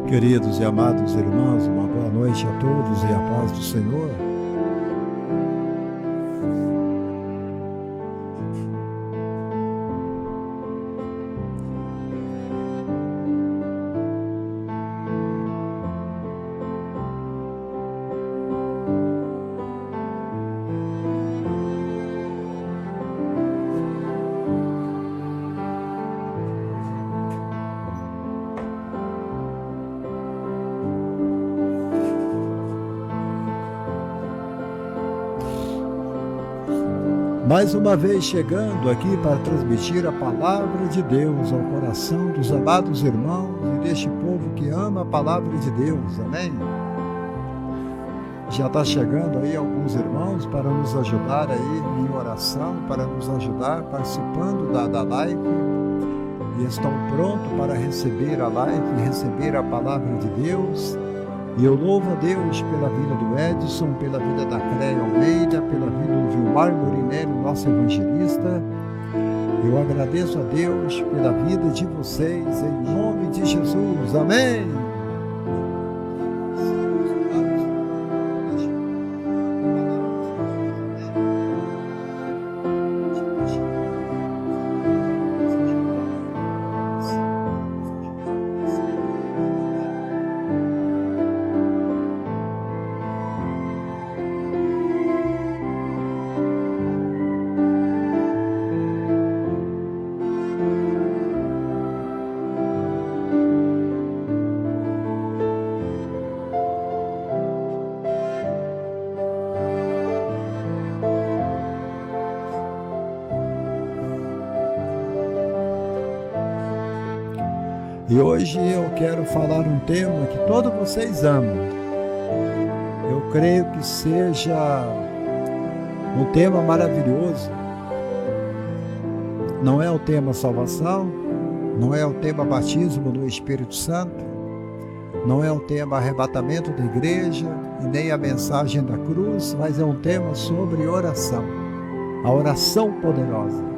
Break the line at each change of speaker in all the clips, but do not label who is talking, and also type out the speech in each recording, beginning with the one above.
Queridos e amados irmãos, uma boa noite a todos e a paz do Senhor. Mais uma vez chegando aqui para transmitir a palavra de Deus ao coração dos amados irmãos e deste povo que ama a palavra de Deus, amém? Já está chegando aí alguns irmãos para nos ajudar aí em oração, para nos ajudar participando da live e estão prontos para receber a live, receber a palavra de Deus. E eu louvo a Deus pela vida do Edson, pela vida da Cléia Almeida, pela vida do Vilmar Morinelli, nosso evangelista. Eu agradeço a Deus pela vida de vocês, em nome de Jesus. Amém! E hoje eu quero falar um tema que todos vocês amam. Eu creio que seja um tema maravilhoso. Não é o tema salvação, não é o tema batismo do Espírito Santo, não é o tema arrebatamento da igreja e nem a mensagem da cruz, mas é um tema sobre oração, a oração poderosa.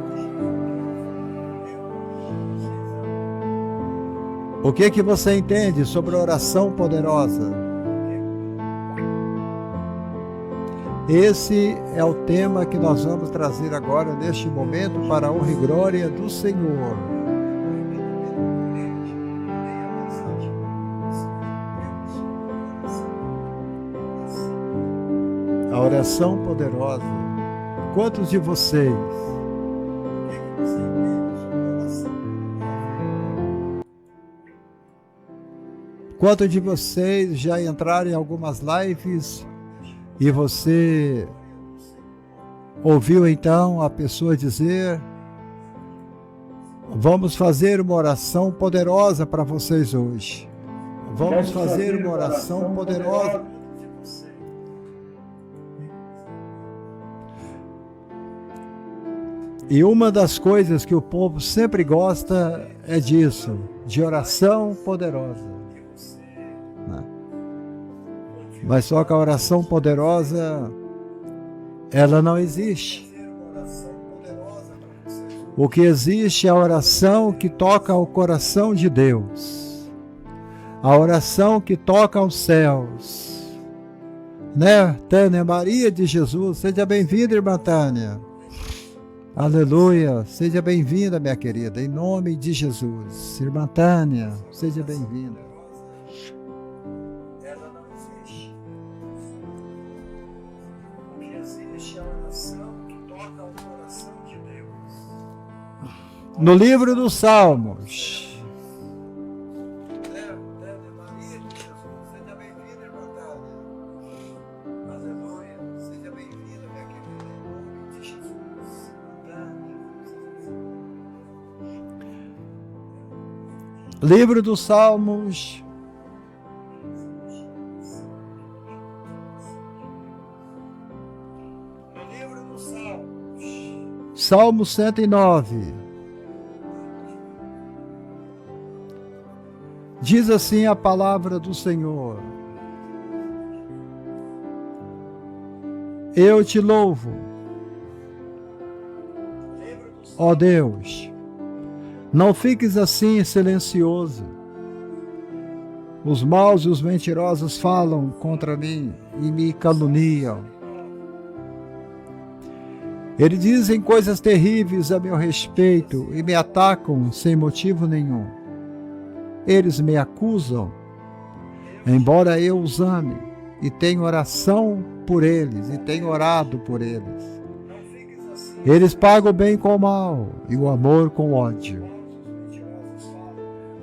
O que você entende sobre oração poderosa? Esse é o tema que nós vamos trazer agora, neste momento, para a honra e glória do Senhor. A oração poderosa. Quantos de vocês Quantos de vocês já entraram em algumas lives e você ouviu então a pessoa dizer: vamos fazer uma oração poderosa para vocês hoje. Vamos fazer uma oração poderosa. E uma das coisas que o povo sempre gosta é disso, de oração poderosa. Mas só que a oração poderosa, ela não existe. O que existe é a oração que toca o coração de Deus. A oração que toca aos céus. Né, Tânia Maria de Jesus? Seja bem-vinda, irmã Tânia. Aleluia. Seja bem-vinda, minha querida, em nome de Jesus. Irmã Tânia, seja bem-vinda. No livro dos Salmos. Livro dos Salmos. No livro dos Salmos. Salmo 109. Diz assim a palavra do Senhor: eu te louvo, ó Deus, não fiques assim silencioso. Os maus e os mentirosos falam contra mim e me caluniam. Eles dizem coisas terríveis a meu respeito e me atacam sem motivo nenhum. Eles me acusam, embora eu os ame, e tenho oração por eles, e tenho orado por eles. Eles pagam o bem com o mal, e o amor com o ódio.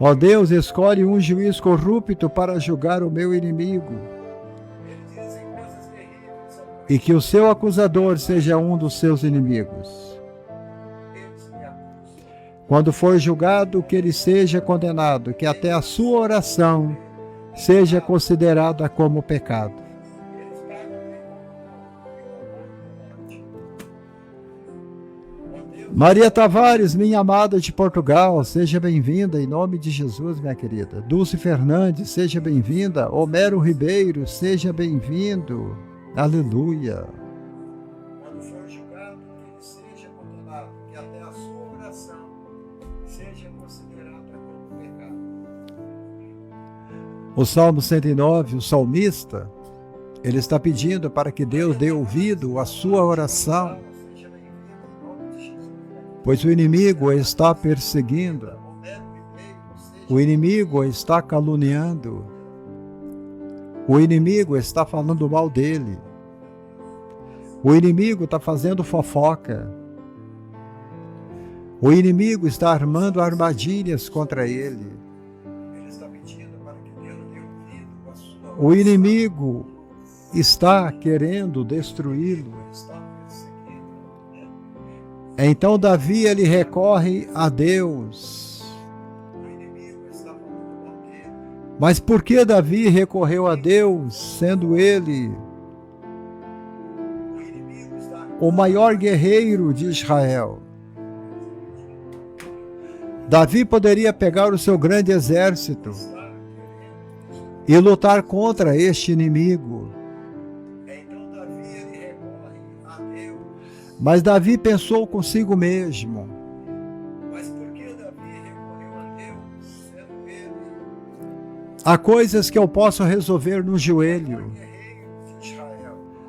Ó Deus, escolhe um juiz corrupto para julgar o meu inimigo, e que o seu acusador seja um dos seus inimigos. Quando for julgado, que ele seja condenado, que até a sua oração seja considerada como pecado. Maria Tavares, minha amada de Portugal, seja bem-vinda em nome de Jesus, minha querida. Dulce Fernandes, seja bem-vinda. Homero Ribeiro, seja bem-vindo. Aleluia. Quando for julgado, que ele seja condenado, que até a sua oração seja considerada como pecado. O Salmo 109, o salmista, ele está pedindo para que Deus dê ouvido à sua oração, pois o inimigo o está perseguindo, o inimigo o está caluniando, o inimigo está falando mal dele, o inimigo está fazendo fofoca, o inimigo está armando armadilhas contra ele, o inimigo está querendo destruí-lo. Então Davi, ele recorre a Deus. Mas por que Davi recorreu a Deus, sendo ele o maior guerreiro de Israel? Davi poderia pegar o seu grande exército e lutar contra este inimigo. Mas Davi pensou consigo mesmo. Mas por que Davi recorreu a Deus, sendo ele? Há coisas que eu posso resolver no joelho.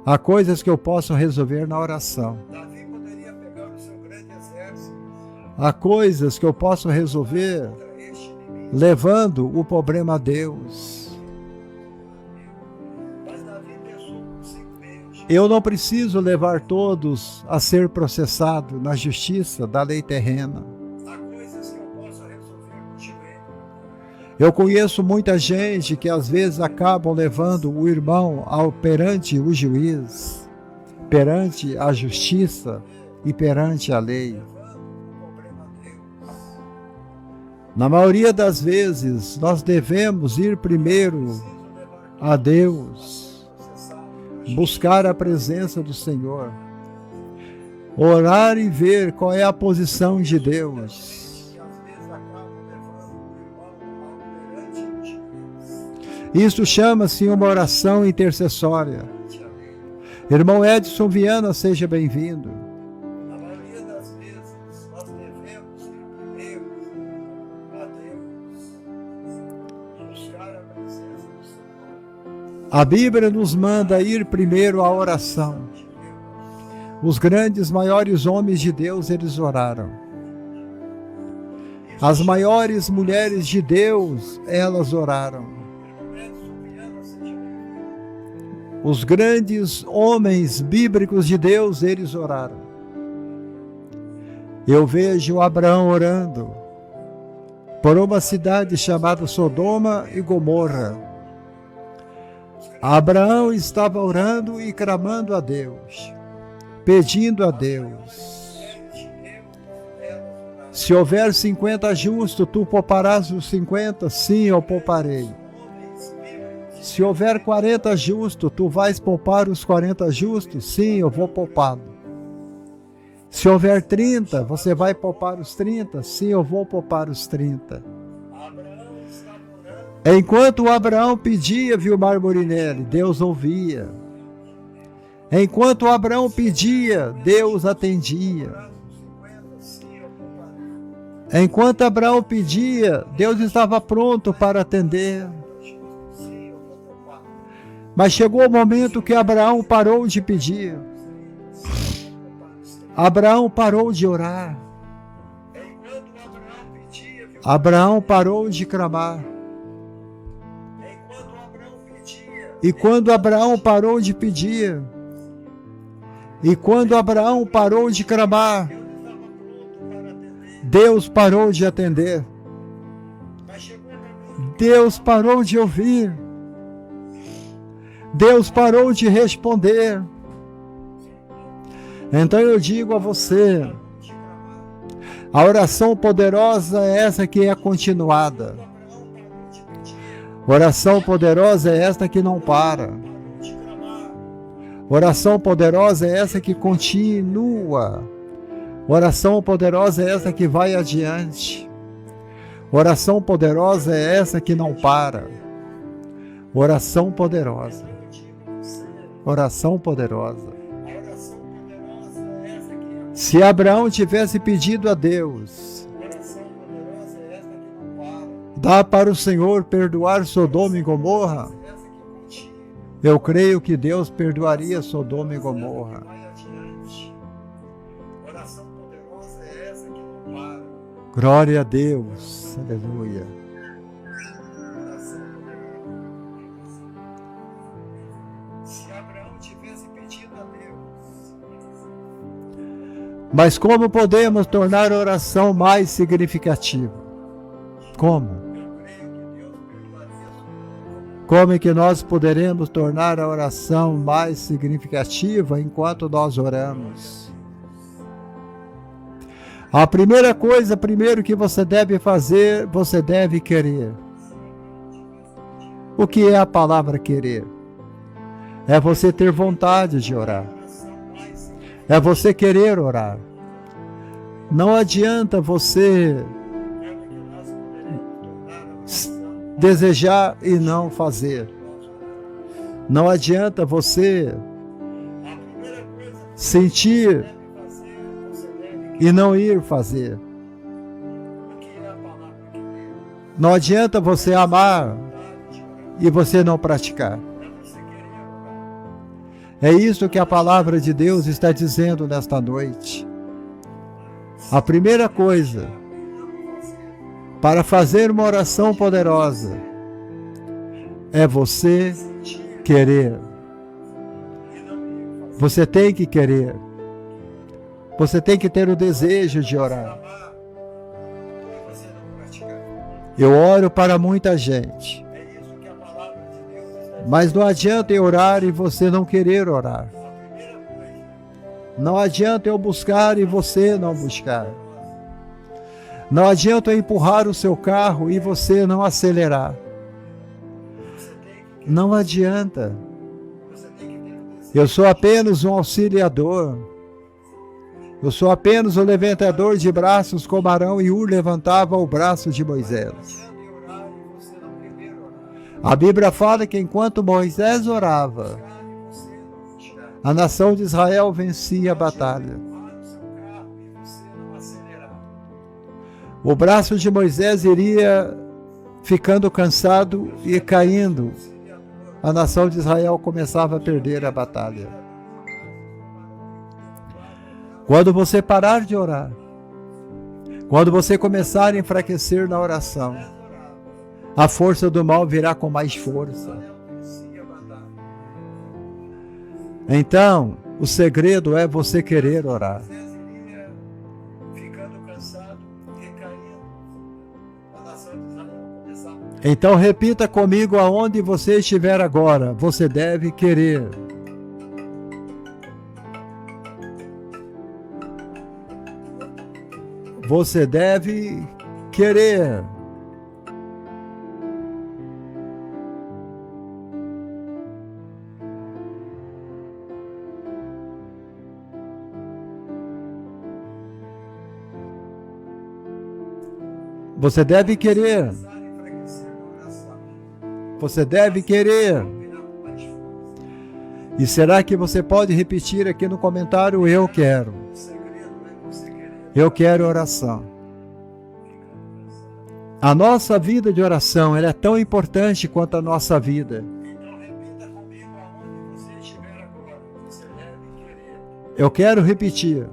Há coisas que eu posso resolver na oração. Davi poderia pegar o seu grande exército. Há coisas que eu posso resolver levando o problema a Deus. Eu não preciso levar todos a ser processado na justiça da lei terrena. Eu conheço muita gente que às vezes acabam levando o irmão perante o juiz, perante a justiça e perante a lei. Na maioria das vezes, nós devemos ir primeiro a Deus, buscar a presença do Senhor, orar e ver qual é a posição de Deus. Isso chama-se uma oração intercessória. Irmão Edson Viana, seja bem-vindo. Na maioria das vezes, nós devemos ir primeiro a Deus, buscar a presença do Senhor. A Bíblia nos manda ir primeiro à oração. Os grandes, maiores homens de Deus, eles oraram. As maiores mulheres de Deus, elas oraram. Os grandes homens bíblicos de Deus, eles oraram. Eu vejo Abraão orando por uma cidade chamada Sodoma e Gomorra. Abraão estava orando e clamando a Deus, pedindo a Deus: se houver 50 justos, tu pouparás os 50? Sim, eu pouparei. Se houver 40 justos, tu vais poupar os 40 justos? Sim, eu vou poupá-lo. Se houver 30, você vai poupar os 30? Sim, eu vou poupar os 30. Enquanto Abraão pedia, Vilmar Morinelli, Deus ouvia. Enquanto Abraão pedia, Deus atendia. Enquanto Abraão pedia, Deus estava pronto para atender. Mas chegou o momento que Abraão parou de pedir. Abraão parou de orar. Abraão parou de clamar. E quando Abraão parou de pedir, e quando Abraão parou de clamar, Deus parou de atender. Deus parou de ouvir. Deus parou de responder. Então eu digo a você, a oração poderosa é essa que é continuada. Oração poderosa é esta que não para. Oração poderosa é essa que continua. Oração poderosa é essa que vai adiante. Oração poderosa é essa que não para. Oração poderosa. Oração poderosa. Se Abraão tivesse pedido a Deus, dá para o Senhor perdoar Sodoma e Gomorra, eu creio que Deus perdoaria Sodoma e Gomorra. Glória a Deus. Aleluia. Mas como podemos tornar a oração mais significativa? Como? Como é que nós poderemos tornar a oração mais significativa enquanto nós oramos? A primeira coisa, primeiro que você deve fazer, você deve querer. O que é a palavra querer? É você ter vontade de orar. É você querer orar. Não adianta você desejar e não fazer. Não adianta você sentir e não ir fazer. Não adianta você amar e você não praticar. É isso que a palavra de Deus está dizendo nesta noite. A primeira coisa para fazer uma oração poderosa é você querer. Você tem que querer. Você tem que ter o desejo de orar. Eu oro para muita gente. Mas não adianta eu orar e você não querer orar. Não adianta eu buscar e você não buscar. Não adianta eu empurrar o seu carro e você não acelerar. Não adianta. Eu sou apenas um auxiliador. Eu sou apenas o levantador de braços como Arão e Ur levantava o braço de Moisés. A Bíblia fala que enquanto Moisés orava, a nação de Israel vencia a batalha. O braço de Moisés iria ficando cansado e caindo. A nação de Israel começava a perder a batalha. Quando você parar de orar, quando você começar a enfraquecer na oração, a força do mal virá com mais força. Então, o segredo é você querer orar. Então, repita comigo aonde você estiver agora. Você deve querer. Você deve querer. Você deve querer. Você deve querer. E será que você pode repetir aqui no comentário? Eu quero. Eu quero oração. A nossa vida de oração, ela é tão importante quanto a nossa vida. Eu quero repetir.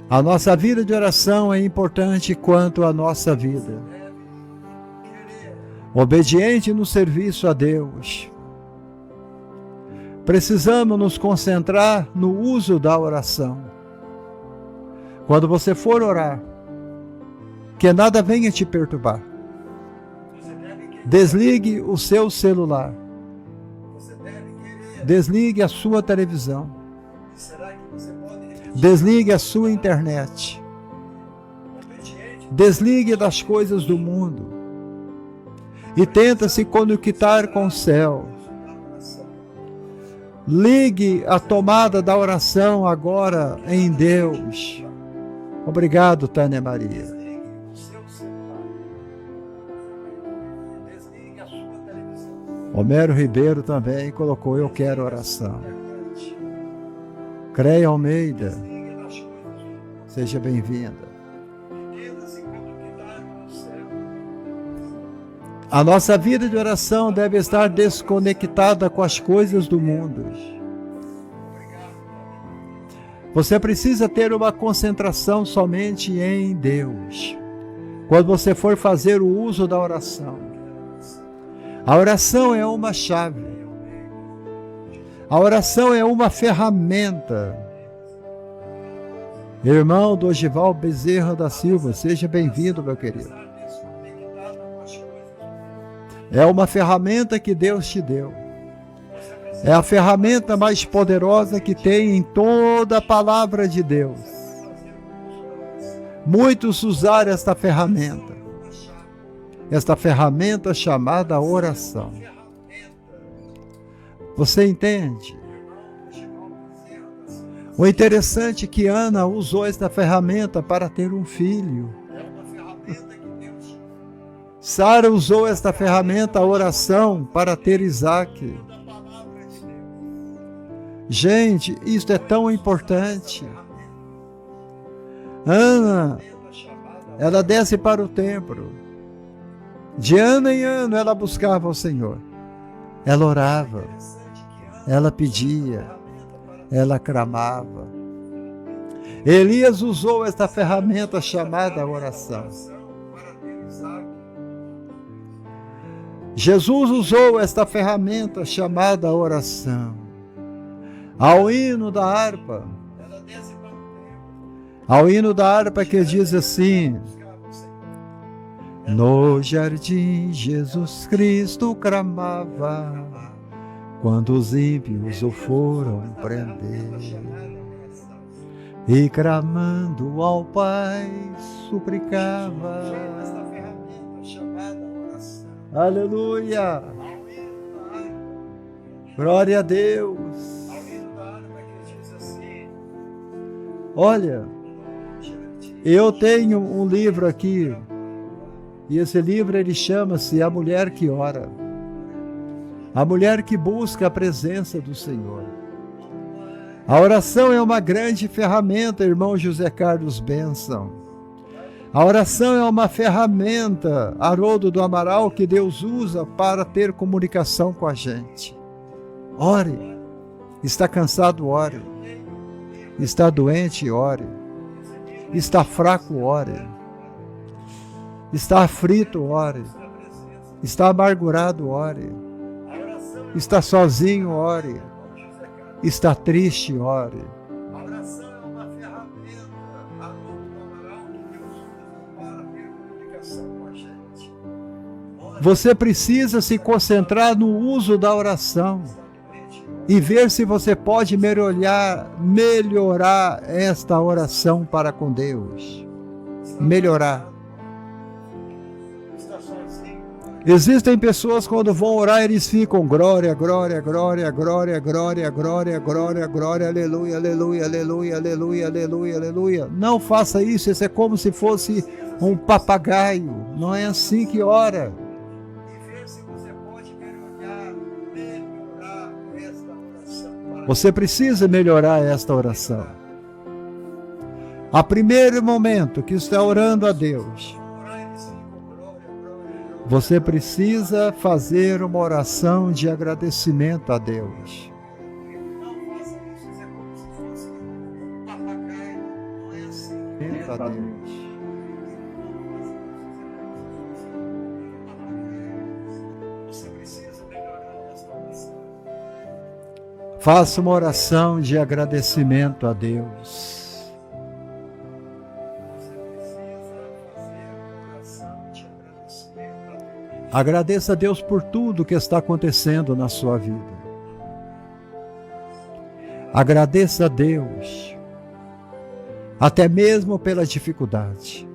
A nossa vida de oração é importante quanto a nossa vida. Obediente no serviço a Deus. Precisamos nos concentrar no uso da oração. Quando você for orar, que nada venha te perturbar. Desligue o seu celular. Desligue a sua televisão. Desligue a sua internet. Desligue das coisas do mundo. E tenta se conectar com o céu. Ligue a tomada da oração agora em Deus. Obrigado, Tânia Maria. Homero Ribeiro também colocou: eu quero oração. Creia Almeida, seja bem-vinda. A nossa vida de oração deve estar desconectada com as coisas do mundo. Você precisa ter uma concentração somente em Deus. Quando você for fazer o uso da oração, a oração é uma chave. A oração é uma ferramenta. Irmão Dorival Bezerra da Silva, seja bem-vindo, meu querido. É uma ferramenta que Deus te deu. É a ferramenta mais poderosa que tem em toda a palavra de Deus. Muitos usaram esta ferramenta chamada oração. Você entende? O interessante é que Ana usou esta ferramenta para ter um filho. Sara usou esta ferramenta, a oração, para ter Isaac. Gente, isso é tão importante. Ana, ela desce para o templo. De ano em ano ela buscava o Senhor. Ela orava. Ela pedia. Ela clamava. Elias usou esta ferramenta chamada oração. Jesus usou esta ferramenta chamada oração. Ao hino da harpa. Ao hino da harpa que diz assim: no jardim Jesus Cristo clamava, quando os ímpios o foram prender. E clamando ao Pai suplicava. Aleluia! Glória a Deus! Olha, eu tenho um livro aqui, e esse livro ele chama-se A Mulher que Ora. A mulher que busca a presença do Senhor. A oração é uma grande ferramenta, irmão José Carlos Benção. A oração é uma ferramenta, Haroldo do Amaral, que Deus usa para ter comunicação com a gente. Ore. Está cansado, ore. Está doente, ore. Está fraco, ore. Está aflito, ore. Está amargurado, ore. Está sozinho, ore. Está triste, ore. A oração é uma ferramenta, Haroldo do Amaral, que Deus usa para ter comunicação com a gente. Você precisa se concentrar no uso da oração e ver se você pode melhorar esta oração para com Deus. Melhorar. Existem pessoas quando vão orar, eles ficam glória, glória, glória, glória, glória, glória, glória, glória, aleluia, aleluia, aleluia, aleluia, aleluia, aleluia. Não faça isso, isso é como se fosse um papagaio. Não é assim que ora. E ver se você pode melhorar esta oração. Você precisa melhorar esta oração. A primeiro momento que está orando a Deus, você precisa fazer uma oração de agradecimento a Deus. a Deus. Faça uma oração de agradecimento a Deus. Agradeça a Deus por tudo que está acontecendo na sua vida. Agradeça a Deus, até mesmo pela dificuldade.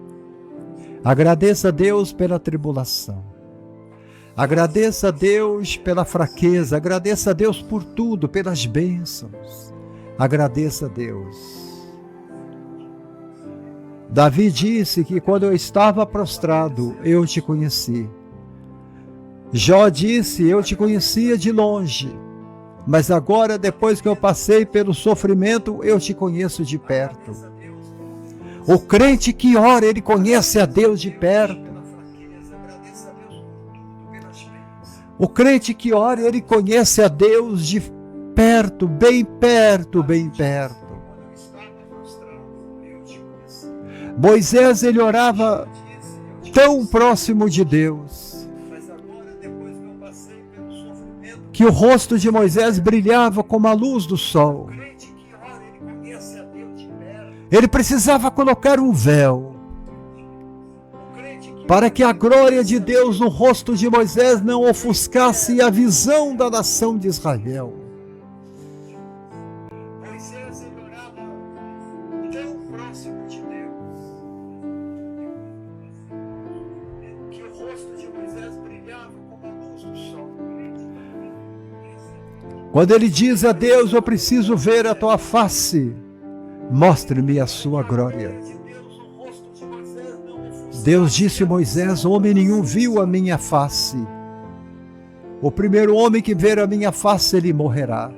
Agradeça a Deus pela tribulação. Agradeça a Deus pela fraqueza. Agradeça a Deus por tudo, pelas bênçãos. Agradeça a Deus. Davi disse que quando eu estava prostrado, eu te conheci. Jó disse, eu te conhecia de longe, mas agora, depois que eu passei pelo sofrimento, eu te conheço de perto. O crente que ora, ele conhece a Deus de perto. O crente que ora, ele conhece a Deus de perto, bem perto, bem perto. Moisés, ele orava tão próximo de Deus, que o rosto de Moisés brilhava como a luz do sol. Ele precisava colocar um véu, para que a glória de Deus no rosto de Moisés não ofuscasse a visão da nação de Israel. Moisés orava tão próximo de Deus, que o rosto de Moisés brilhava como a luz do sol. Quando ele diz a Deus, eu preciso ver a tua face, mostre-me a sua glória. Deus disse a Moisés, homem nenhum viu a minha face. O primeiro homem que ver a minha face, ele morrerá.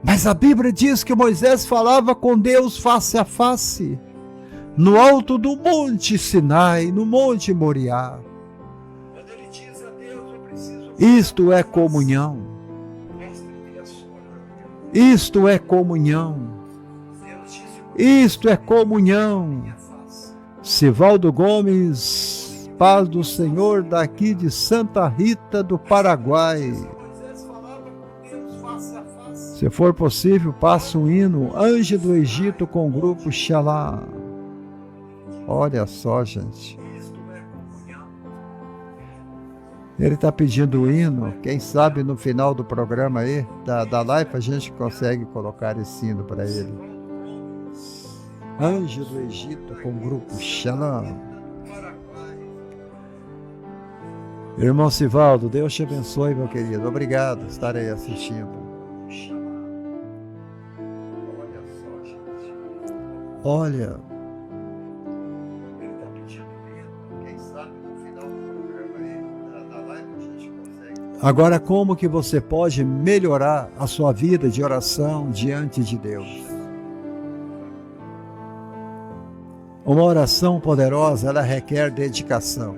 Mas a Bíblia diz que Moisés falava com Deus face a face, no alto do monte Sinai, no monte Moriá. Isto é comunhão. Isto é comunhão. Isto é comunhão. Sivaldo Gomes, paz do Senhor, daqui de Santa Rita do Paraguai. Se for possível, passe um hino, Anjo do Egito com o grupo Xalá. Olha só, gente. Ele está pedindo o hino. Quem sabe no final do programa aí, da live, a gente consegue colocar esse hino para ele. Anjo do Egito com o grupo Shalom. Irmão Sivaldo, Deus te abençoe, meu querido. Obrigado por estar aí assistindo. Olha. Agora, como que você pode melhorar a sua vida de oração diante de Deus? Uma oração poderosa, ela requer dedicação.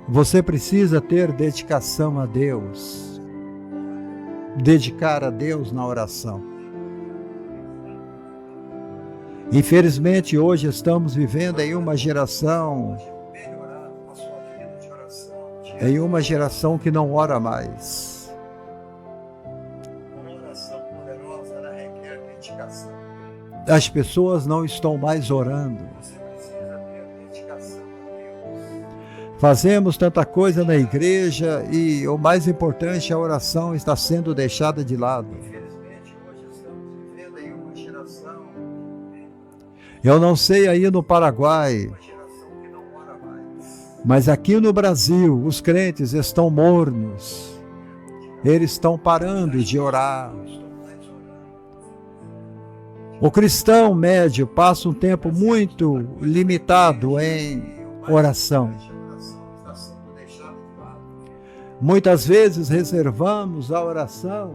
Você precisa ter dedicação a Deus. Dedicar a Deus na oração. Infelizmente, hoje estamos vivendo em uma geração que não ora mais. Uma oração poderosa, ela requer dedicação. As pessoas não estão mais orando. Você precisa ter dedicação a Deus. Fazemos tanta coisa na igreja e o mais importante, a oração está sendo deixada de lado. Infelizmente, hoje estamos vivendo em uma geração. Eu não sei aí no Paraguai, mas aqui no Brasil, os crentes estão mornos. Eles estão parando de orar. O cristão médio passa um tempo muito limitado em oração. Muitas vezes reservamos a oração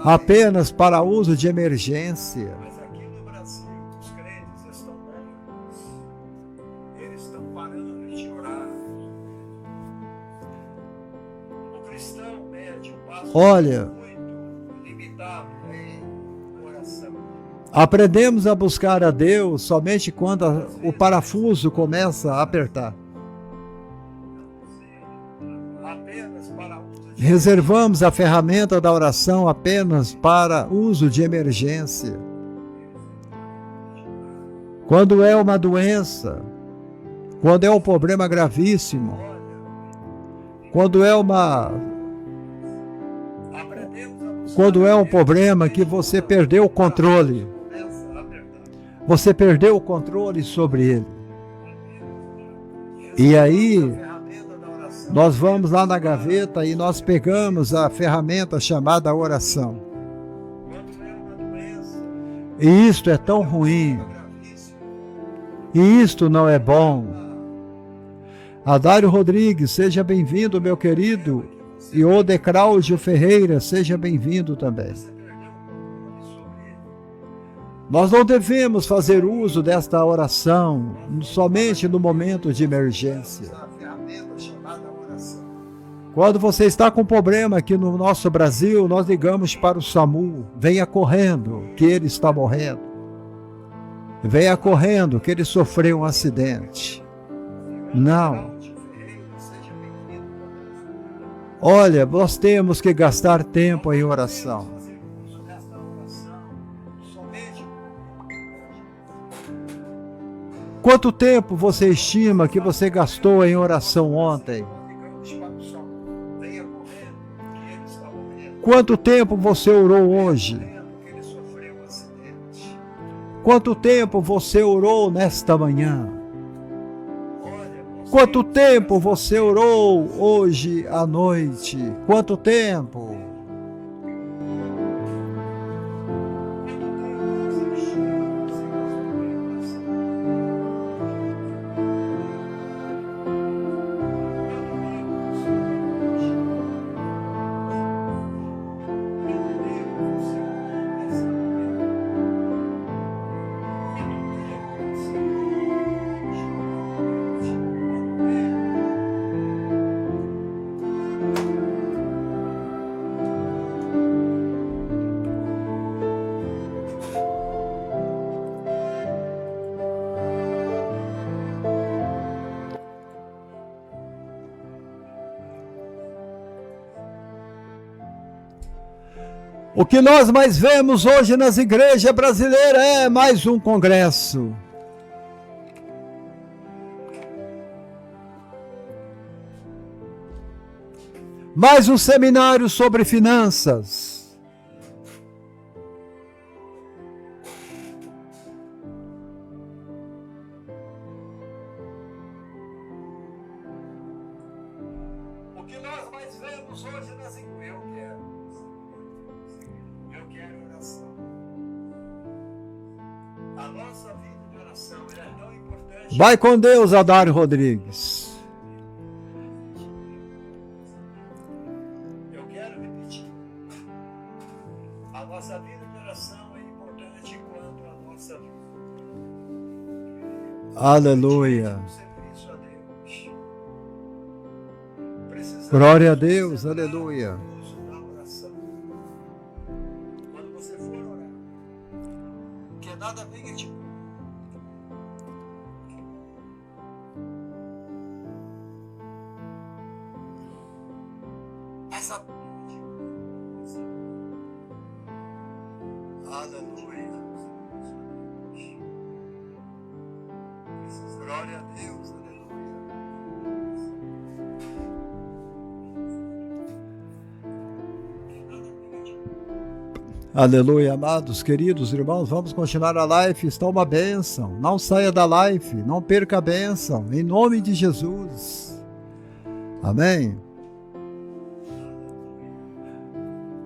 apenas para uso de emergência. Olha, Aprendemos a buscar a Deus somente quando o parafuso começa a apertar. Reservamos a ferramenta da oração apenas para uso de emergência. Quando é uma doença, quando é um problema gravíssimo, quando é um problema que você perdeu o controle, você perdeu o controle sobre ele. E aí, nós vamos lá na gaveta e nós pegamos a ferramenta chamada oração. E isto é tão ruim. E isto não é bom. Adário Rodrigues, seja bem-vindo, meu querido. E o de Cláudio Ferreira, seja bem-vindo também. Nós não devemos fazer uso desta oração somente no momento de emergência. Quando você está com problema aqui no nosso Brasil, nós ligamos para o SAMU. Venha correndo, que ele está morrendo. Venha correndo, que ele sofreu um acidente. Não. Olha, nós temos que gastar tempo em oração. Quanto tempo você estima que você gastou em oração ontem? Quanto tempo você orou hoje? Quanto tempo você orou nesta manhã? Quanto tempo você orou hoje à noite? Quanto tempo? O que nós mais vemos hoje nas igrejas brasileiras é mais um congresso. Mais um seminário sobre finanças. O que nós mais vemos hoje nas igrejas, eu quero oração. A nossa vida de oração é tão importante. Vai com Deus, Adário Rodrigues. Eu quero repetir. A nossa vida de oração é importante quanto a nossa vida. Aleluia. Glória a Deus, aleluia. Quando você for orar, que nada venha te. Essa. Aleluia. Glória a Deus, aleluia. Aleluia, amados, queridos irmãos, vamos continuar a live, está uma bênção, não saia da live, não perca a bênção, em nome de Jesus, amém?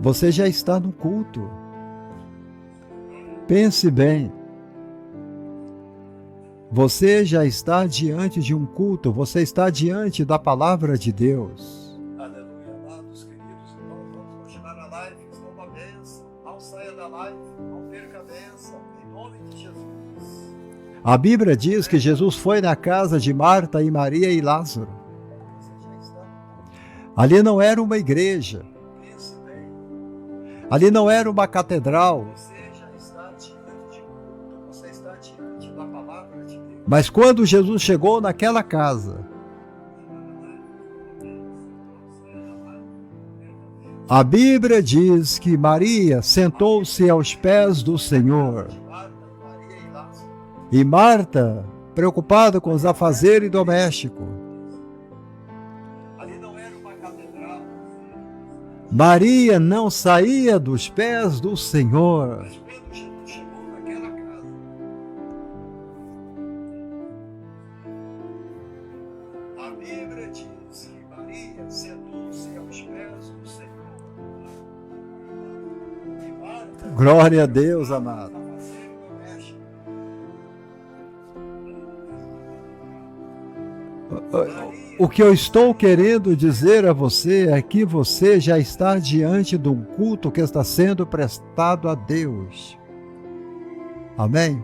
Você já está no culto, pense bem, você já está diante de um culto, você está diante da palavra de Deus. A Bíblia diz que Jesus foi na casa de Marta e Maria e Lázaro. Ali não era uma igreja. Ali não era uma catedral. Mas quando Jesus chegou naquela casa, a Bíblia diz que Maria sentou-se aos pés do Senhor. E Marta, preocupada com os afazeres domésticos. Maria não saía dos pés do Senhor. A Bíblia diz que Maria sentou-se aos pés do Senhor. E Marta, glória a Deus, amado. O que eu estou querendo dizer a você é que você já está diante de um culto que está sendo prestado a Deus. Amém?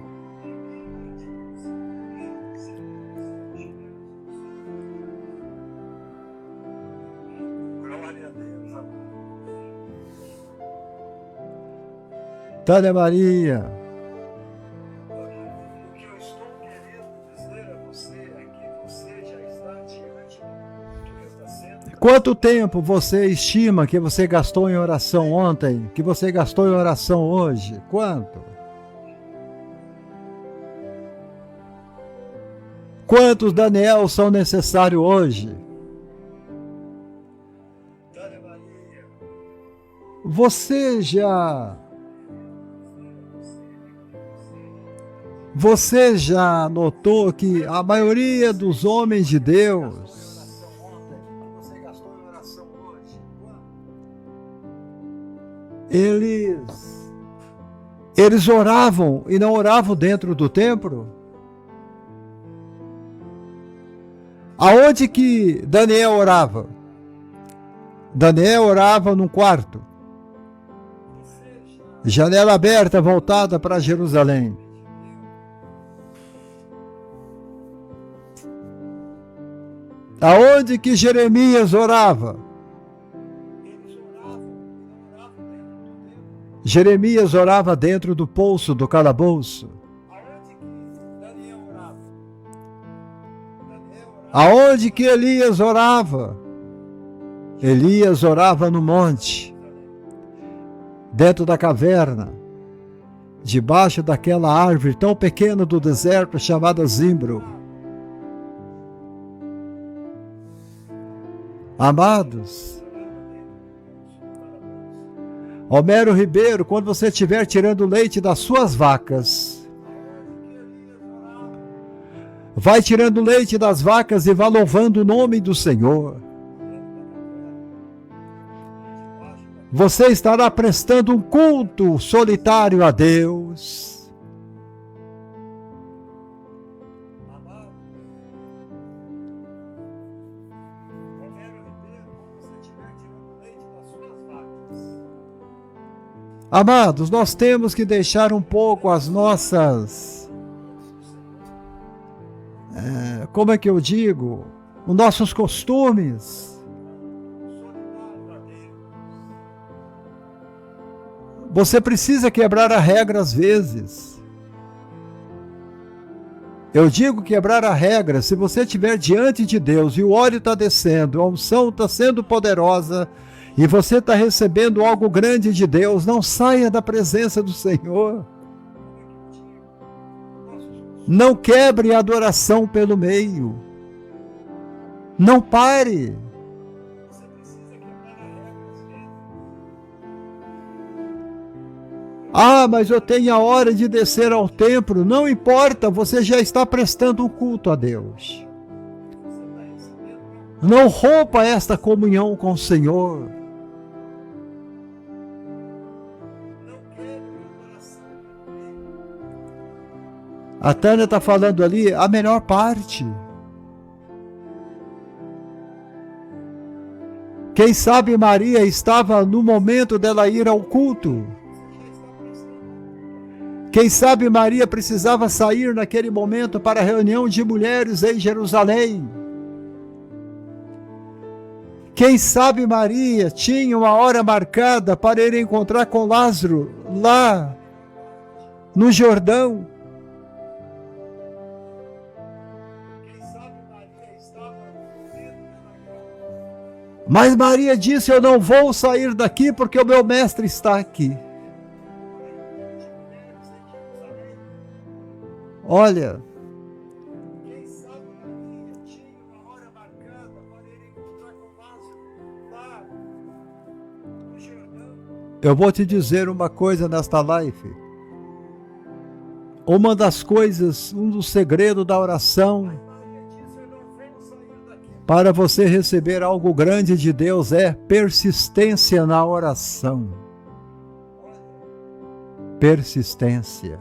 Glória a Deus, amado. Tânia Maria. Quanto tempo você estima que você gastou em oração ontem, que você gastou em oração hoje? Quanto? Quantos Daniel são necessários hoje? Você já notou que a maioria dos homens de Deus, eles oravam e não oravam dentro do templo? Aonde que Daniel orava? Daniel orava num quarto, janela aberta voltada para Jerusalém. Aonde que Jeremias orava? Jeremias orava dentro do poço do calabouço. Aonde que Elias orava? Elias orava no monte, dentro da caverna, debaixo daquela árvore tão pequena do deserto chamada zimbro. Amados, Homero Ribeiro, quando você estiver tirando leite das suas vacas, vai tirando leite das vacas e vá louvando o nome do Senhor. Você estará prestando um culto solitário a Deus. Amados, nós temos que deixar um pouco as nossas, como é que eu digo, os nossos costumes. Você precisa quebrar a regra às vezes. Eu digo quebrar a regra, se você estiver diante de Deus e o óleo está descendo, a unção está sendo poderosa, e você está recebendo algo grande de Deus, não saia da presença do Senhor. Não quebre a adoração pelo meio. Não pare. Ah, mas eu tenho a hora de descer ao templo. Não importa, você já está prestando um culto a Deus. Não rompa esta comunhão com o Senhor. A Tânia está falando ali a melhor parte. Quem sabe Maria estava no momento dela ir ao culto. Quem sabe Maria precisava sair naquele momento para a reunião de mulheres em Jerusalém. Quem sabe Maria tinha uma hora marcada para ir encontrar com Lázaro lá no Jordão. Mas Maria disse: eu não vou sair daqui porque o meu mestre está aqui. Olha, quem sabe Maria tinha uma hora marcada para ir encontrar com Lázaro lá no Jordão. Eu vou te dizer uma coisa nesta live. Uma das coisas, um dos segredos da oração para você receber algo grande de Deus é persistência na oração. Persistência.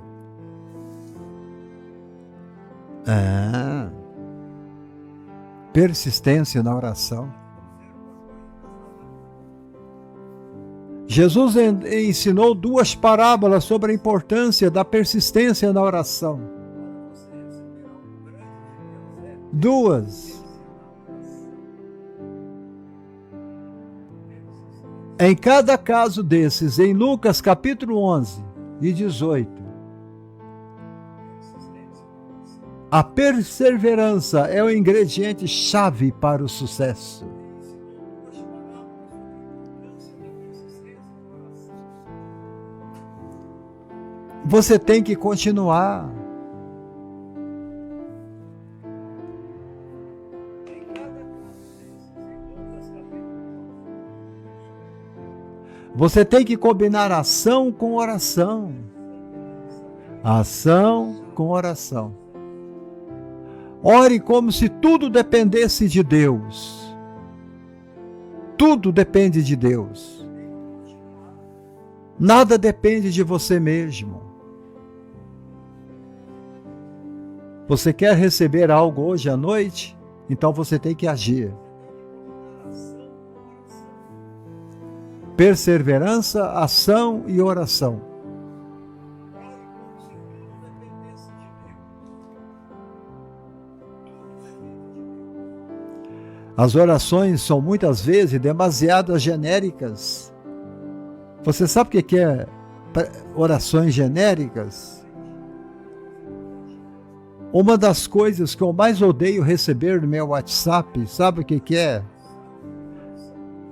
Persistência na oração. Jesus ensinou 2 parábolas sobre a importância da persistência na oração. 2. Em cada caso desses, em Lucas capítulo 11 e 18, a perseverança é o ingrediente chave para o sucesso. Você tem que continuar. Você tem que combinar ação com oração. Ação com oração. Ore como se tudo dependesse de Deus. Tudo depende de Deus. Nada depende de você mesmo. Você quer receber algo hoje à noite? Então você tem que agir. Perseverança, ação e oração. As orações são muitas vezes demasiado genéricas. Você sabe o que é orações genéricas? Uma das coisas que eu mais odeio receber no meu WhatsApp, sabe o que é?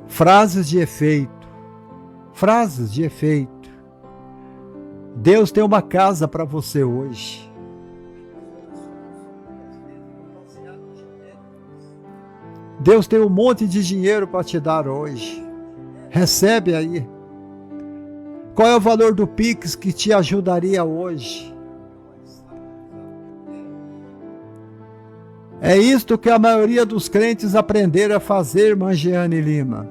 Frases de efeito. Frases de efeito. Deus tem uma casa para você hoje. Deus tem um monte de dinheiro para te dar hoje. Recebe aí. Qual é o valor do Pix que te ajudaria hoje? É isto que a maioria dos crentes aprenderam a fazer, Mangiane Lima.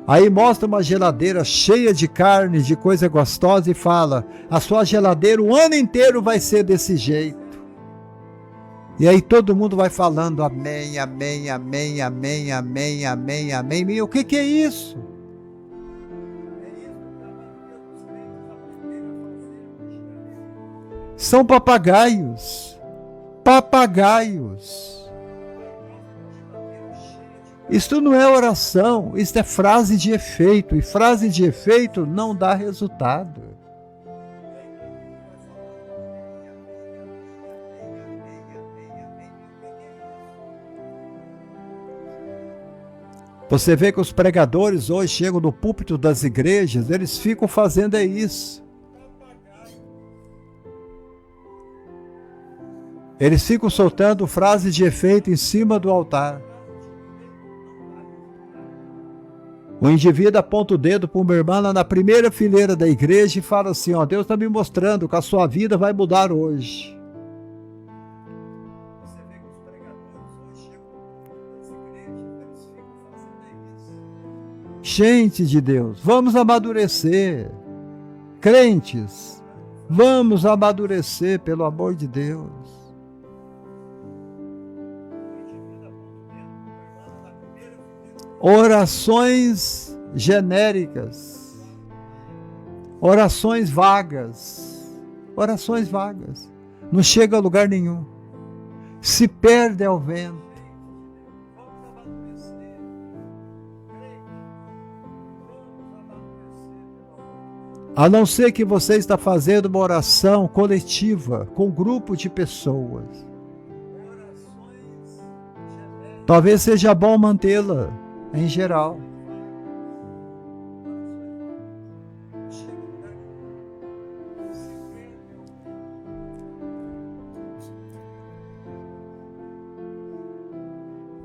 Aí mostra uma geladeira cheia de carne, de coisa gostosa e fala: a sua geladeira o ano inteiro vai ser desse jeito. E aí todo mundo vai falando amém, amém, amém, amém, amém, amém, amém. E o que é isso? São papagaios. Papagaios. Isto não é oração, isto é frase de efeito. E frase de efeito não dá resultado. Você vê que os pregadores hoje chegam no púlpito das igrejas, eles ficam fazendo isso. Eles ficam soltando frase de efeito em cima do altar. O indivíduo aponta o dedo para uma irmã lá na primeira fileira da igreja e fala assim: ó, Deus está me mostrando que a sua vida vai mudar hoje. Gente de Deus, vamos amadurecer. Crentes, vamos amadurecer, pelo amor de Deus. Orações genéricas. Orações vagas. Orações vagas. Não chega a lugar nenhum. Se perde ao vento. A não ser que você está fazendo uma oração coletiva com um grupo de pessoas. Talvez seja bom mantê-la em geral.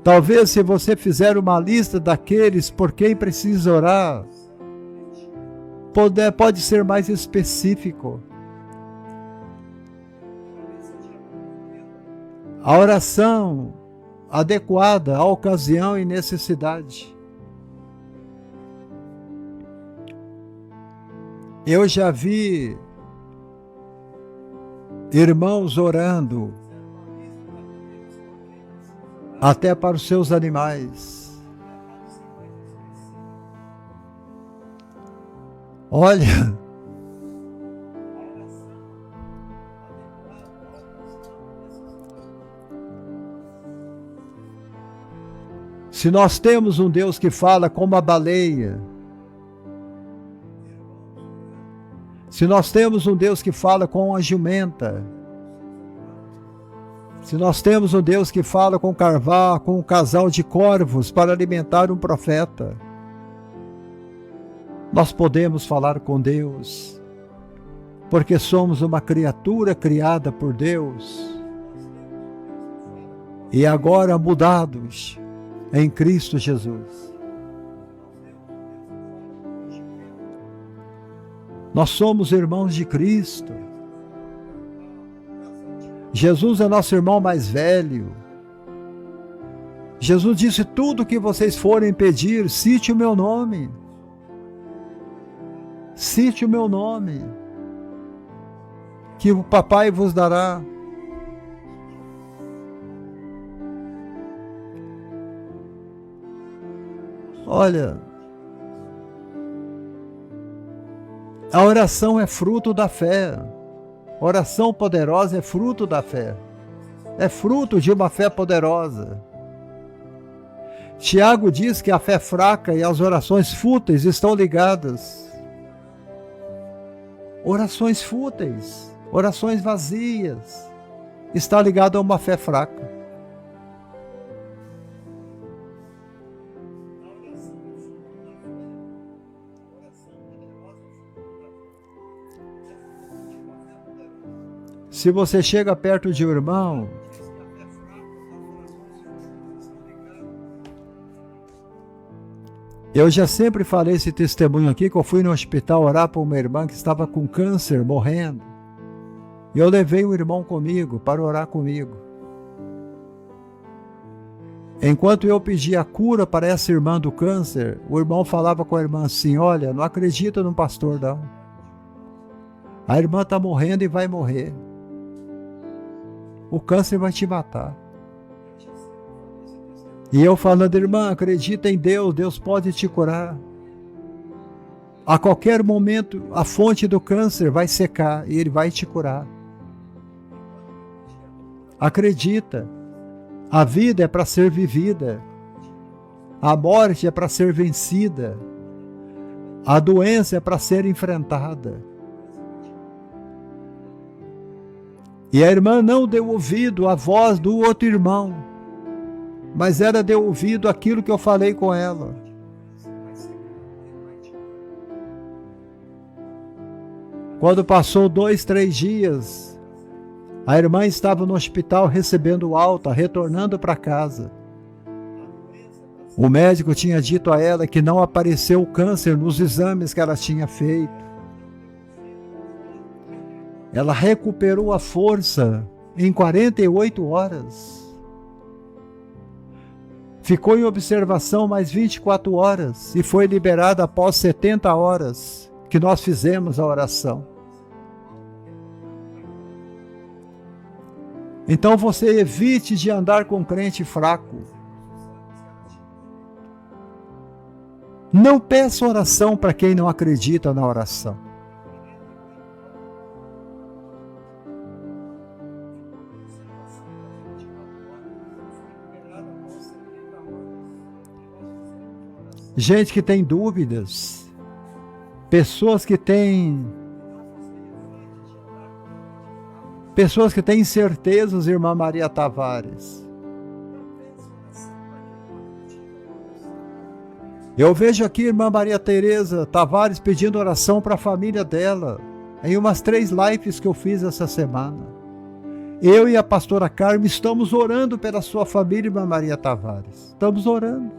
Talvez, se você fizer uma lista daqueles por quem precisa orar, pode ser mais específico. A oração adequada à ocasião e necessidade. Eu já vi irmãos orando até para os seus animais. Olha, se nós temos um Deus que fala como a baleia, se nós temos um Deus que fala com a jumenta, se nós temos um Deus que fala com um casal de corvos para alimentar um profeta, nós podemos falar com Deus, porque somos uma criatura criada por Deus e agora mudados em Cristo Jesus. Nós somos irmãos de Cristo. Jesus é nosso irmão mais velho. Jesus disse: tudo que vocês forem pedir, cite o meu nome. Cite o meu nome, que o papai vos dará. Olha, a oração é fruto da fé. Oração poderosa é fruto da fé. É fruto de uma fé poderosa. Tiago diz que a fé fraca e as orações fúteis estão ligadas. Orações fúteis, orações vazias, está ligado a uma fé fraca. Se você chega perto de um irmão, eu já sempre falei esse testemunho aqui, que eu fui no hospital orar para uma irmã que estava com câncer, morrendo. E eu levei o irmão comigo para orar comigo. Enquanto eu pedia a cura para essa irmã do câncer, o irmão falava com a irmã assim: olha, não acredita no pastor não. A irmã está morrendo e vai morrer. O câncer vai te matar. E eu falando: irmã, acredita em Deus, Deus pode te curar. A qualquer momento, a fonte do câncer vai secar e Ele vai te curar. Acredita. A vida é para ser vivida. A morte é para ser vencida. A doença é para ser enfrentada. E a irmã não deu ouvido à voz do outro irmão, mas ela deu ouvido àquilo que eu falei com ela. Quando passou 2, 3 dias, a irmã estava no hospital recebendo alta, retornando para casa. O médico tinha dito a ela que não apareceu câncer nos exames que ela tinha feito. Ela recuperou a força em 48 horas. Ficou em observação mais 24 horas e foi liberada após 70 horas que nós fizemos a oração. Então você evite de andar com crente fraco. Não peça oração para quem não acredita na oração. Gente que tem dúvidas, pessoas que têm incertezas, irmã Maria Tavares. Eu vejo aqui a irmã Maria Tereza Tavares pedindo oração para a família dela, em umas 3 lives que eu fiz essa semana. Eu e a pastora Carmen estamos orando pela sua família, irmã Maria Tavares. Estamos orando.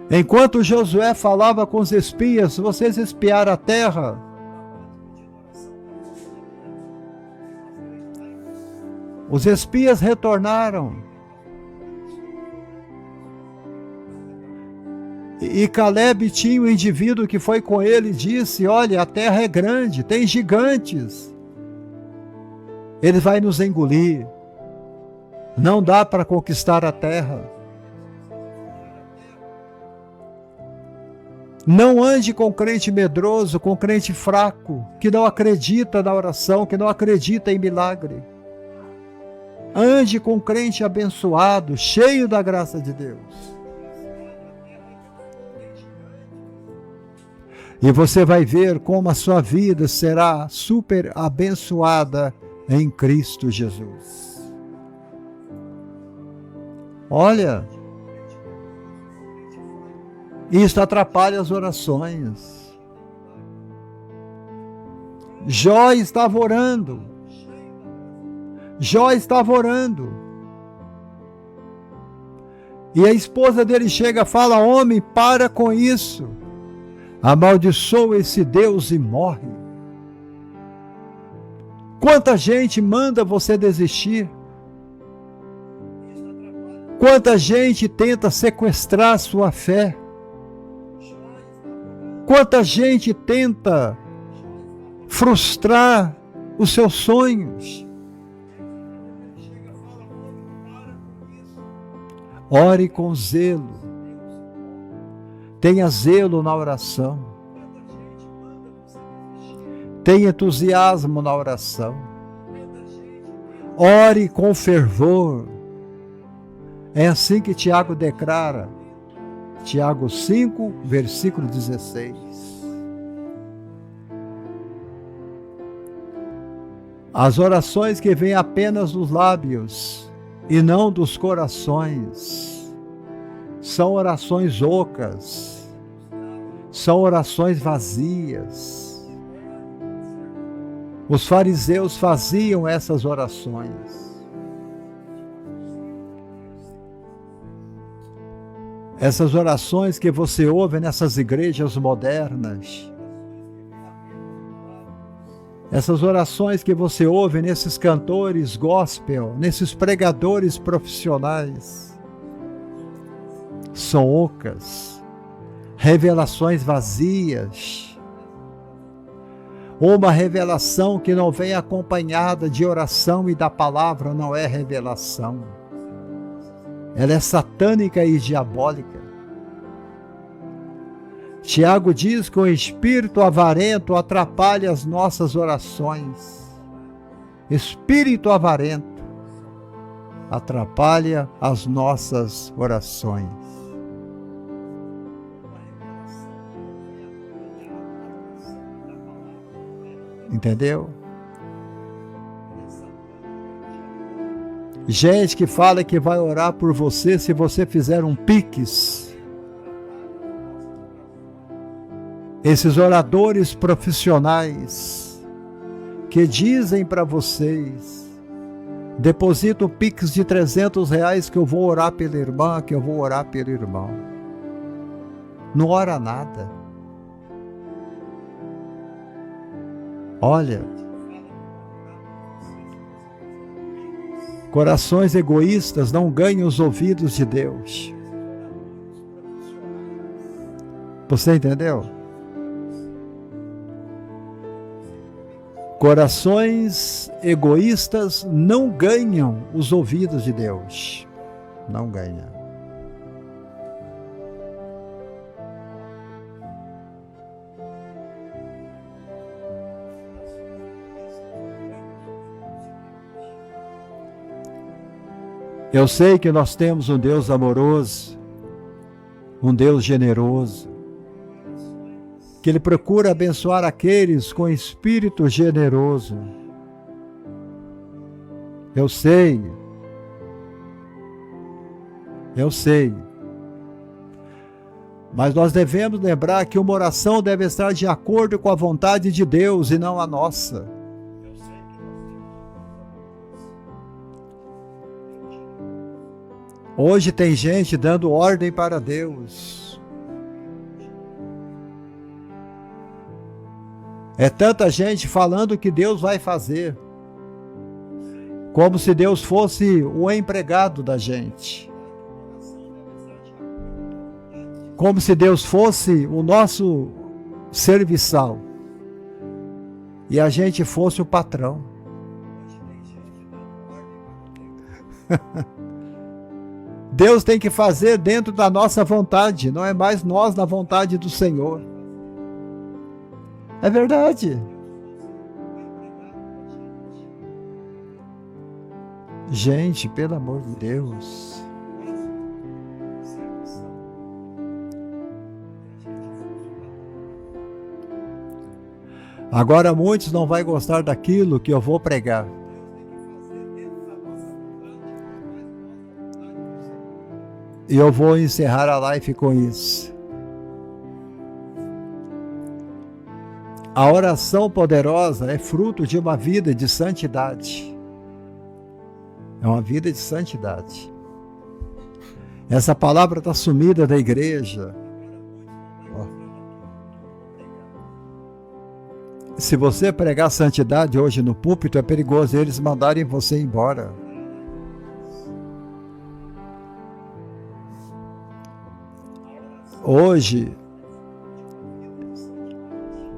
Enquanto Josué falava com os espias, vocês espiaram a terra. Os espias retornaram. E Caleb tinha um indivíduo que foi com ele e disse: olha, a terra é grande, tem gigantes. Ele vai nos engolir. Não dá para conquistar a terra. Não ande com crente medroso, com crente fraco, que não acredita na oração, que não acredita em milagre. Ande com crente abençoado, cheio da graça de Deus. E você vai ver como a sua vida será super abençoada em Cristo Jesus. Olha, isso atrapalha as orações. Jó estava orando. Jó estava orando. E a esposa dele chega e fala: homem, para com isso. Amaldiçoa esse Deus e morre. Quanta gente manda você desistir? Quanta gente tenta sequestrar sua fé? Quanta gente tenta frustrar os seus sonhos? Ore com zelo. Tenha zelo na oração. Tenha entusiasmo na oração. Ore com fervor. É assim que Tiago declara. Tiago 5, versículo 16. As orações que vêm apenas dos lábios e não dos corações são orações ocas, são orações vazias. Os fariseus faziam essas orações. Essas orações que você ouve nessas igrejas modernas, essas orações que você ouve nesses cantores gospel, nesses pregadores profissionais, são ocas, revelações vazias. Uma revelação que não vem acompanhada de oração e da palavra não é revelação. Ela é satânica e diabólica. Tiago diz que o espírito avarento atrapalha as nossas orações. Espírito avarento atrapalha as nossas orações. Entendeu? Gente que fala que vai orar por você se você fizer um pix. Esses oradores profissionais que dizem para vocês: deposita um pix de R$300 que eu vou orar pela irmã, que eu vou orar pelo irmão. Não ora nada. Olha, corações egoístas não ganham os ouvidos de Deus. Você entendeu? Corações egoístas não ganham os ouvidos de Deus. Não ganham. Eu sei que nós temos um Deus amoroso, um Deus generoso, que Ele procura abençoar aqueles com espírito generoso. Eu sei. Eu sei. Mas nós devemos lembrar que uma oração deve estar de acordo com a vontade de Deus e não a nossa. Hoje tem gente dando ordem para Deus. É tanta gente falando que Deus vai fazer, como se Deus fosse o empregado da gente. Como se Deus fosse o nosso serviçal e a gente fosse o patrão. Deus tem que fazer dentro da nossa vontade, não é mais nós na vontade do Senhor. É verdade. Gente, pelo amor de Deus. Agora muitos não vão gostar daquilo que eu vou pregar. E eu vou encerrar a live com isso. A oração poderosa é fruto de uma vida de santidade. É uma vida de santidade. Essa palavra está sumida da igreja. Se você pregar santidade hoje no púlpito, é perigoso eles mandarem você embora. Hoje,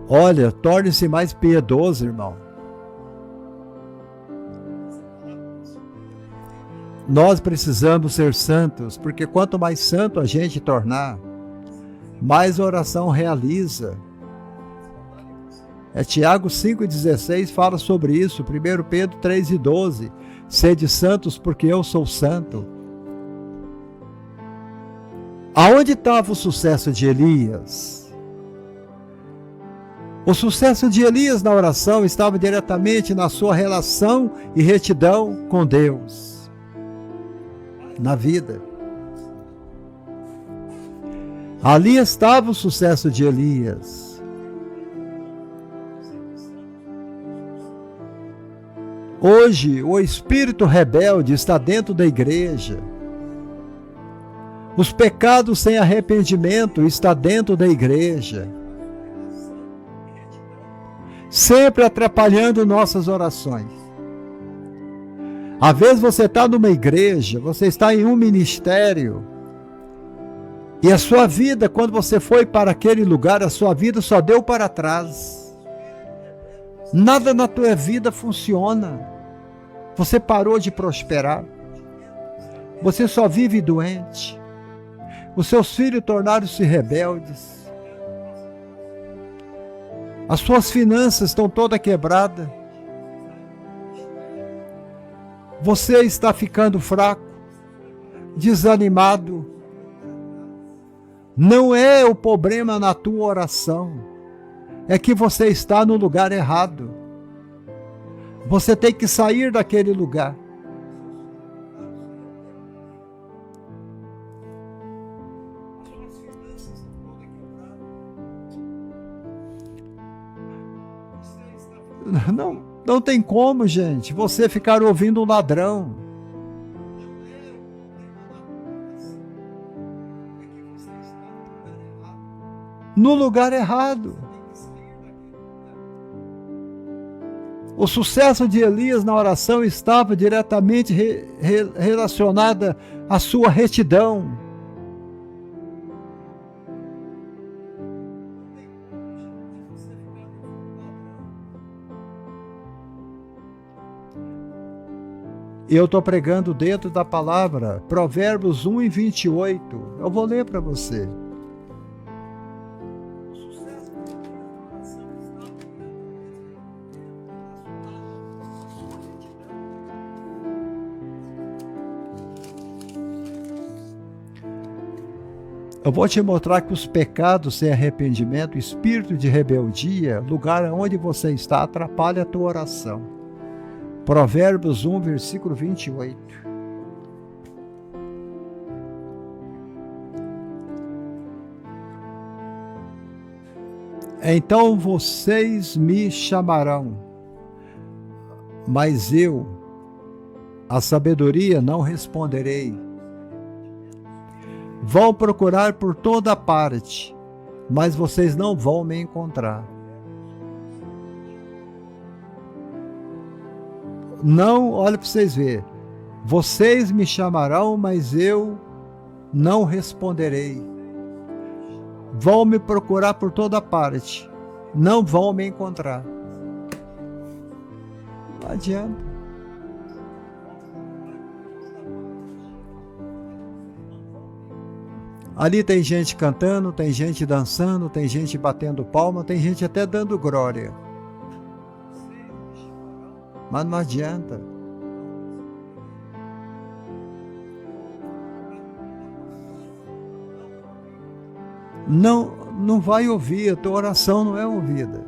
olha, torne-se mais piedoso, irmão. Nós precisamos ser santos, porque quanto mais santo a gente tornar, mais oração realiza. Tiago 5,16 fala sobre isso, 1 Pedro 3,12. Sede santos porque eu sou santo. Aonde estava o sucesso de Elias? O sucesso de Elias na oração estava diretamente na sua relação e retidão com Deus, na vida. Ali estava o sucesso de Elias. Hoje, o espírito rebelde está dentro da igreja. Os pecados sem arrependimento estão dentro da igreja. Sempre atrapalhando nossas orações. Às vezes você está numa igreja, você está em um ministério, e a sua vida, quando você foi para aquele lugar, a sua vida só deu para trás. Nada na tua vida funciona. Você parou de prosperar. Você só vive doente. Os seus filhos tornaram-se rebeldes. As suas finanças estão todas quebradas. Você está ficando fraco, desanimado. Não é o problema na tua oração. É que você está no lugar errado. Você tem que sair daquele lugar. Não tem como, gente, você ficar ouvindo um ladrão. No lugar errado. O sucesso de Elias na oração estava diretamente relacionado à sua retidão. E eu estou pregando dentro da palavra, Provérbios 1:28. Eu vou ler para você. Eu vou te mostrar que os pecados sem arrependimento, espírito de rebeldia, lugar onde você está, atrapalha a tua oração. Provérbios 1, versículo 28. Então vocês me chamarão, mas eu, a sabedoria, não responderei. Vão procurar por toda parte, mas vocês não vão me encontrar. Não, olha para vocês verem. Vocês me chamarão, mas eu não responderei. Vão me procurar por toda parte, não vão me encontrar. Não adianta. Ali tem gente cantando, tem gente dançando, tem gente batendo palma, tem gente até dando glória. Mas não adianta. Não vai ouvir, a tua oração não é ouvida.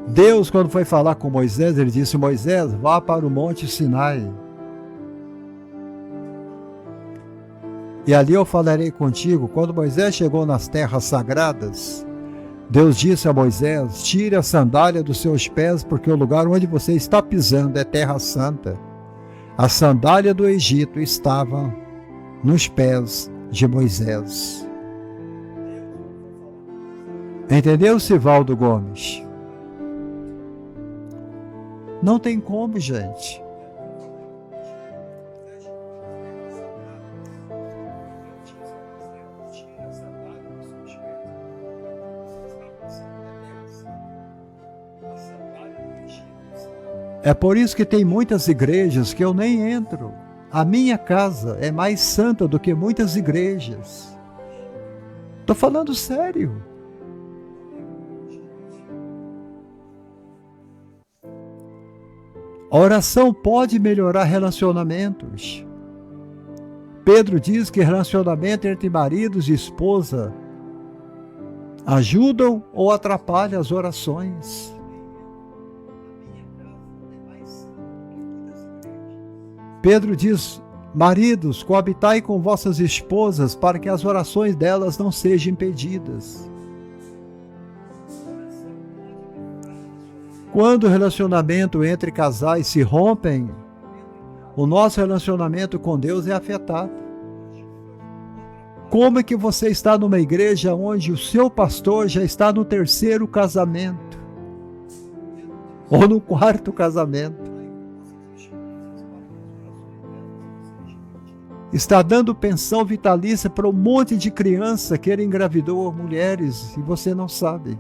Deus, quando foi falar com Moisés, ele disse: Moisés, vá para o monte Sinai. E ali eu falarei contigo. Quando Moisés chegou nas terras sagradas, Deus disse a Moisés: tire a sandália dos seus pés, porque o lugar onde você está pisando é terra santa. A sandália do Egito estava nos pés de Moisés. Entendeu, Sivaldo Gomes? Não tem como, gente. É por isso que tem muitas igrejas que eu nem entro. A minha casa é mais santa do que muitas igrejas. Estou falando sério. A oração pode melhorar relacionamentos. Pedro diz que relacionamento entre maridos e esposa ajudam ou atrapalham as orações. Pedro diz: maridos, coabitai com vossas esposas para que as orações delas não sejam impedidas. Quando o relacionamento entre casais se rompem, o nosso relacionamento com Deus é afetado. Como é que você está numa igreja onde o seu pastor já está no 3º casamento? Ou no 4º casamento? Está dando pensão vitalícia para um monte de criança que ele engravidou mulheres e você não sabe.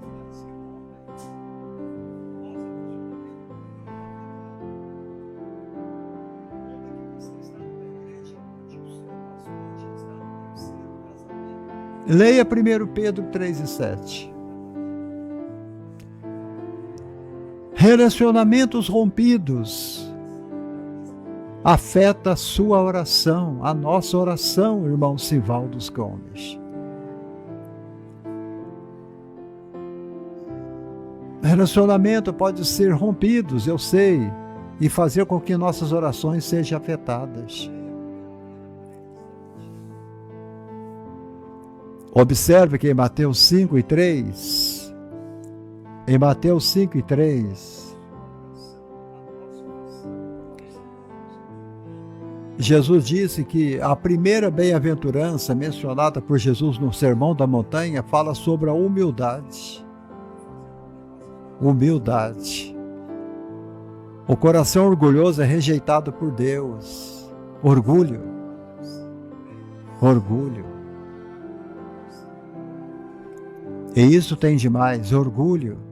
Leia 1 Pedro 3:7. Relacionamentos rompidos afeta a sua oração, a nossa oração, irmão Sivaldo Gomes. Relacionamento pode ser rompidos, eu sei, e fazer com que nossas orações sejam afetadas. Observe que em Mateus 5:3, em Mateus 5:3, Jesus disse que a primeira bem-aventurança mencionada por Jesus no Sermão da Montanha fala sobre a humildade. Humildade. O coração orgulhoso é rejeitado por Deus. Orgulho. Orgulho. E isso tem demais, orgulho.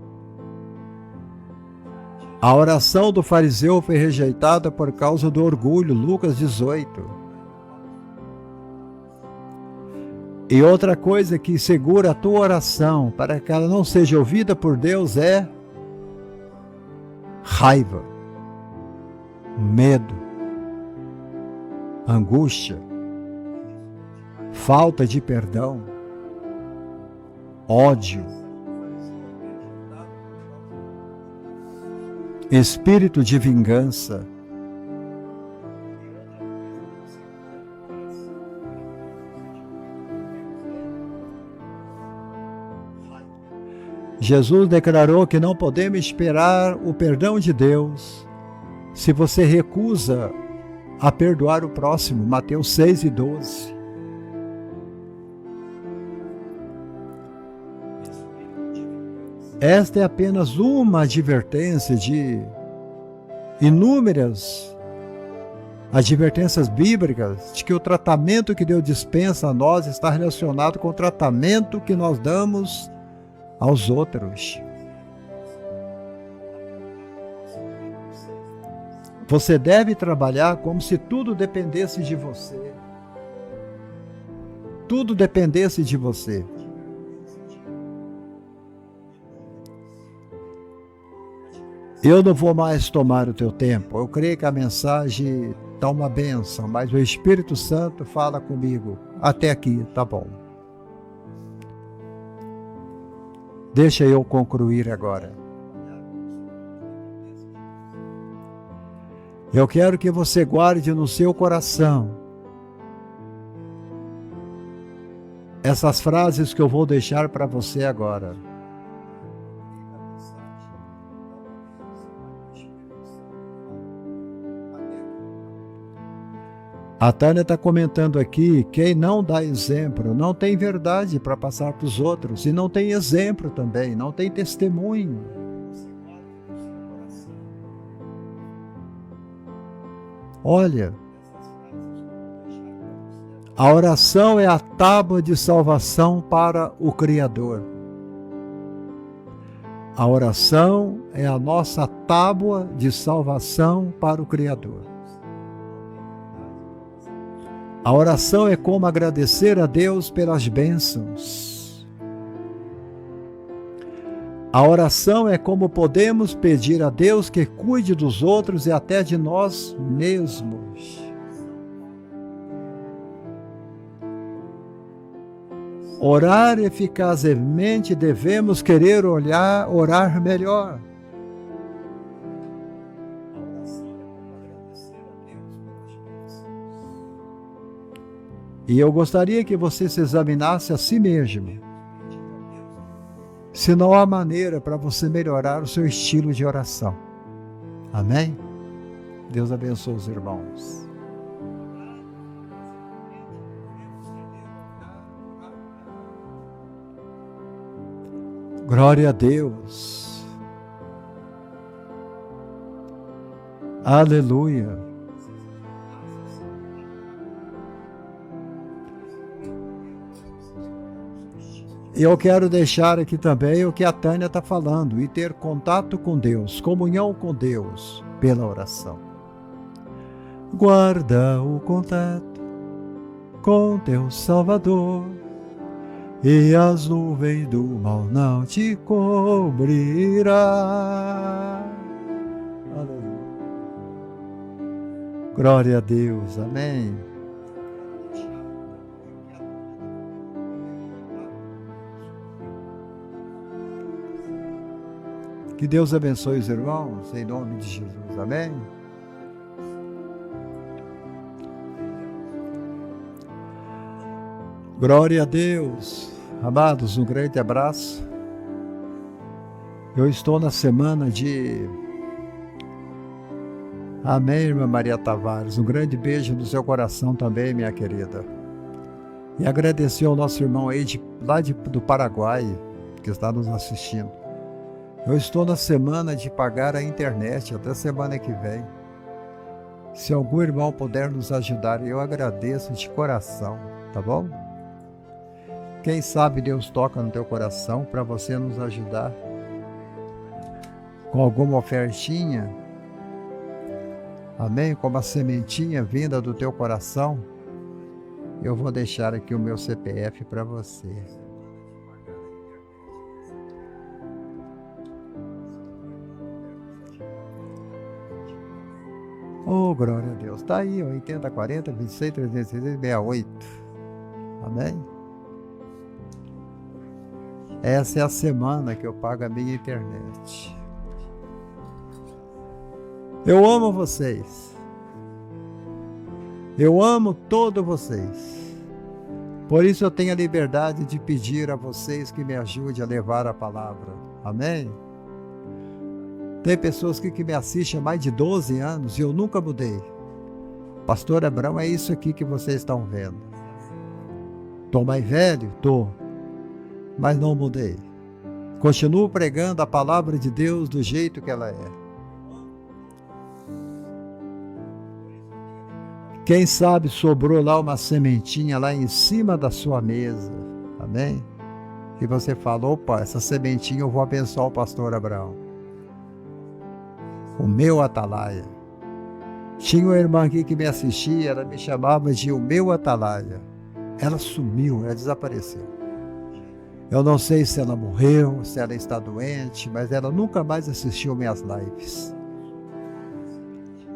A oração do fariseu foi rejeitada por causa do orgulho, Lucas 18. E outra coisa que segura a tua oração para que ela não seja ouvida por Deus é raiva, medo, angústia, falta de perdão. ódio, espírito de vingança, Jesus declarou que não podemos esperar o perdão de Deus se você recusa a perdoar o próximo. Mateus 6:12. Esta é apenas uma advertência de inúmeras advertências bíblicas de que o tratamento que Deus dispensa a nós está relacionado com o tratamento que nós damos aos outros. Você deve trabalhar como se tudo dependesse de você. Tudo dependesse de você. Eu não vou mais tomar o teu tempo. Eu creio que a mensagem está uma bênção, mas o Espírito Santo fala comigo. Até aqui, tá bom. Deixa eu concluir agora. Eu quero que você guarde no seu coração essas frases que eu vou deixar para você agora. A Tânia está comentando aqui, quem não dá exemplo não tem verdade para passar para os outros, e não tem exemplo também, não tem testemunho. Olha, a oração é a tábua de salvação para o Criador. A oração é a nossa tábua de salvação para o Criador. A oração é como agradecer a Deus pelas bênçãos. A oração é como podemos pedir a Deus que cuide dos outros e até de nós mesmos. Orar eficazmente, devemos querer orar melhor. E eu gostaria que você se examinasse a si mesmo. Se não há maneira para você melhorar o seu estilo de oração. Amém? Deus abençoe os irmãos. Glória a Deus. Aleluia. E eu quero deixar aqui também o que a Tânia está falando, e ter contato com Deus, comunhão com Deus, pela oração. Guarda o contato com teu Salvador, e as nuvens do mal não te cobrirá. Aleluia. Glória a Deus, amém. Que Deus abençoe os irmãos, em nome de Jesus, amém? Glória a Deus. Amados, um grande abraço. Eu estou na semana de... Amém, irmã Maria Tavares. Um grande beijo no seu coração também, minha querida. E agradecer ao nosso irmão aí do Paraguai, que está nos assistindo. Eu estou na semana de pagar a internet, até semana que vem. Se algum irmão puder nos ajudar, eu agradeço de coração, tá bom? Quem sabe Deus toca no teu coração para você nos ajudar com alguma ofertinha, amém? Com uma sementinha vinda do teu coração. Eu vou deixar aqui o meu CPF para você. Oh, glória a Deus. Está aí, 80, 40, 26, 366, 68. Amém? Essa é a semana que eu pago a minha internet. Eu amo vocês. Eu amo todos vocês. Por isso eu tenho a liberdade de pedir a vocês que me ajudem a levar a palavra. Amém? Tem pessoas que me assistem há mais de 12 anos e eu nunca mudei. Pastor Abrão, é isso aqui que vocês estão vendo. Estou mais velho? Estou. Mas não mudei. Continuo pregando a palavra de Deus do jeito que ela é. Quem sabe sobrou lá uma sementinha lá em cima da sua mesa. Amém? E você fala, opa, essa sementinha eu vou abençoar o pastor Abraão. O meu atalaia. Tinha uma irmã aqui que me assistia, ela me chamava de o meu atalaia. Ela sumiu, ela desapareceu. Eu não sei se ela morreu, se ela está doente, mas ela nunca mais assistiu minhas lives.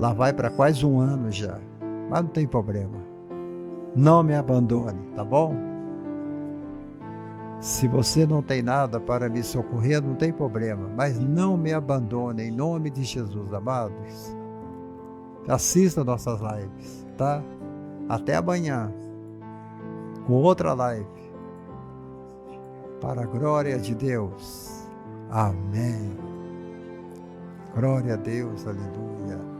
Lá vai para quase 1 ano já. Mas não tem problema. Não me abandone, tá bom? Se você não tem nada para me socorrer, não tem problema. Mas não me abandone, em nome de Jesus, amados. Assista nossas lives, tá? Até amanhã, com outra live. Para a glória de Deus. Amém. Glória a Deus, aleluia.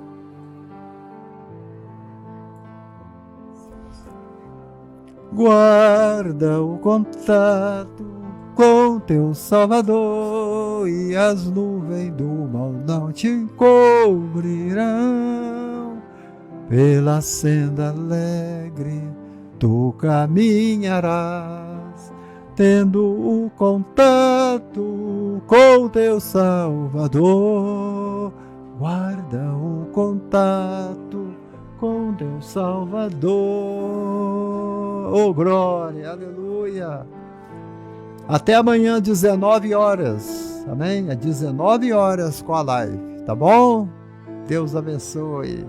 Guarda o contato com teu Salvador e as nuvens do mal não te cobrirão. Pela senda alegre tu caminharás, tendo o contato com teu Salvador. Guarda o contato com teu Salvador. Oh, glória, aleluia. Até amanhã, 19 horas. Amém? Às 19 horas com a live, tá bom? Deus abençoe.